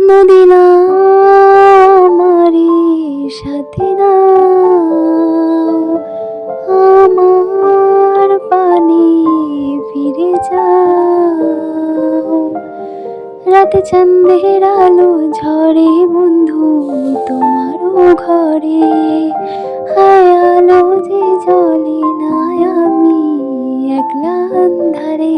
নদীনা আমারি সাথে নাও, আমার পানে ফিরে যাও। রাতে চাঁদের আলো ঝরে বন্ধু তোমারও ঘরে, হায় আলো যে জ্বলে না, আমি একলা আন্ধারে।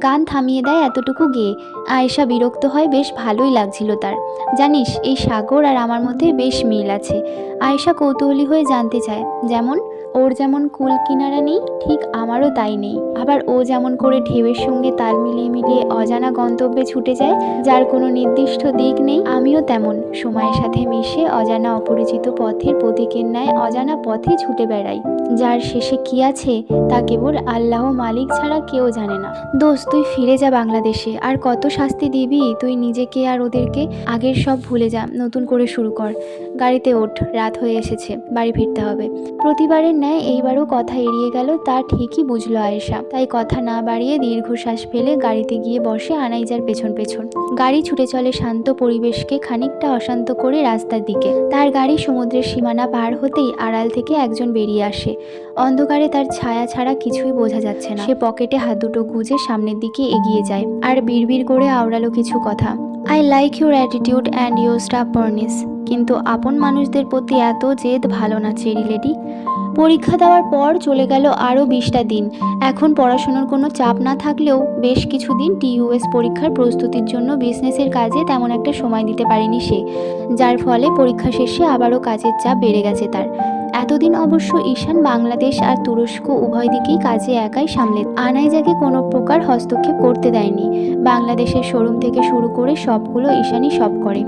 গান থামিয়ে দেয় এতটুকু গেয়ে। আয়েশা বিরক্ত হয়, বেশ ভালোই লাগছিল তার। জানিস, এই সাগর আর আমার মধ্যে বেশ মিল আছে। আয়েশা কৌতূহলী হয়ে জানতে চায়, যেমন? ওর যেমন কুল কিনারা নেই, ঠিক আমারও তাই নেই। আবার ও যেমন করে ঢেউয়ের সঙ্গে তাল মিলিয়ে মিলিয়ে অজানা গন্তব্যে ছুটে যায়, যার কোনো নির্দিষ্ট দিক নেই, আমিও তেমন সময়ের সাথে মিশে অজানা অপরিচিত পথের প্রতীকের ন্যায় অজানা পথে ছুটে বেড়াই, যার শেষে কি আছে তা কেবল আল্লাহ মালিক ছাড়া কেউ জানে না। দোস্ত, তুই ফিরে যা বাংলাদেশে। আর কত শাস্তি দিবি তুই নিজেকে আর ওদেরকে? আগের সব ভুলে যা, নতুন করে শুরু কর। গাড়িতে ওঠ, রাত হয়ে এসেছে, বাড়ি ফিরতে হবে। প্রতিবারের ন্যায় এইবারও কথা এড়িয়ে গেল, তা ঠিকই বুঝলো আয়েশা। তাই কথা না বাড়িয়ে দীর্ঘশ্বাস ফেলে গাড়িতে গিয়ে বসে আনাইজার পেছন পেছন। গাড়ি ছুটে চলে শান্ত পরিবেশকে খানিকটা অশান্ত করে রাস্তার দিকে। তার গাড়ি সমুদ্রের সীমানা পার হতেই আড়াল থেকে একজন বেরিয়ে আসে। অন্ধকারে তার ছায়া ছাড়া কিছুই বোঝা যাচ্ছে না। সে পকেটে হাত দুটো গুজে সামনের দিকে এগিয়ে যায় আর বিড়বিড় করে আওড়ালো কিছু কথা। I like your attitude and your stubbornness, কিন্তু আপন মানুষদের প্রতি এত জেদ ভালো না চেরি লেডি। পরীক্ষা দেওয়ার পর চলে গেল আরও 20টা দিন। এখন পড়াশোনার কোনো চাপ না থাকলেও বেশ কিছুদিন টিইউএস পরীক্ষার প্রস্তুতির জন্য বিজনেসের কাজে তেমন একটা সময় দিতে পারেনি সে, যার ফলে পরীক্ষা শেষে আবারও কাজের চাপ বেড়ে গেছে তার। এতদিন অবশ্য ঈশান বাংলাদেশ আর তুরস্ক উভয় দিকেই কাজে একাই সামলে আনাইজাকে কোনো প্রকার হস্তক্ষেপ করতে দেয়নি। বাংলাদেশের শোরুম থেকে শুরু করে সবগুলো ঈশানই সব করে।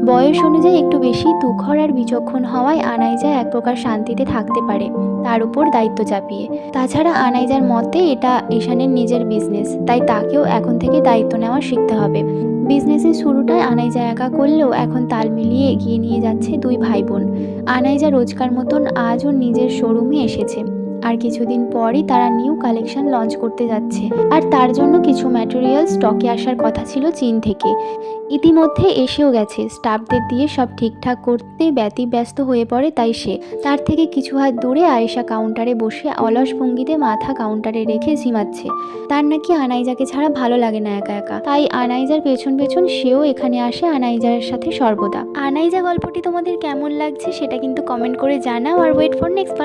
বয়স অনুযায়ী একটু বেশি তুখর আর বিচক্ষণ হওয়ায় আনাইজা এক প্রকার শান্তিতে থাকতে পারে তার উপর দায়িত্ব চাপিয়ে। তাছাড়া আনাইজার মতে এটা ঈশানের নিজের বিজনেস, তাই তাকেও এখন থেকে দায়িত্ব নেওয়া শিখতে হবে। বিজনেসের শুরুটায় আনাইজা একা করলেও এখন তাল মিলিয়ে এগিয়ে নিয়ে যাচ্ছে দুই ভাই বোন। আনাইজা রোজকার মতন আজও নিজের শোরুমে এসেছে, আর কিছুদিন পরই তারা নিউ কালেকশন লঞ্চ করতে যাচ্ছে, আর তার জন্য কিছু ম্যাটেরিয়াল স্টকে আসার কথা ছিল চীন থেকে। ইতিমধ্যে এসেও গেছে। স্টাফদের দিয়ে সব ঠিকঠাক করতে ব্যতিব্যস্ত হয়ে পড়ে তাই সে। তার থেকে কিছু হাত দূরে আয়েশা কাউন্টারে বসে অলস ভঙ্গিতে মাথা কাউন্টারে রেখে ঝিমাচ্ছে। তার নাকি আনাইজাকে ছাড়া ভালো লাগে না একা একা, তাই আনাইজার পেছন পেছন সেও এখানে আসে আনাইজার সাথে সর্বদা। আনাইজা গল্পটি তোমাদের কেমন লাগছে সেটা কিন্তু কমেন্ট করে জানাও, আর ওয়েট ফর নেক্সট।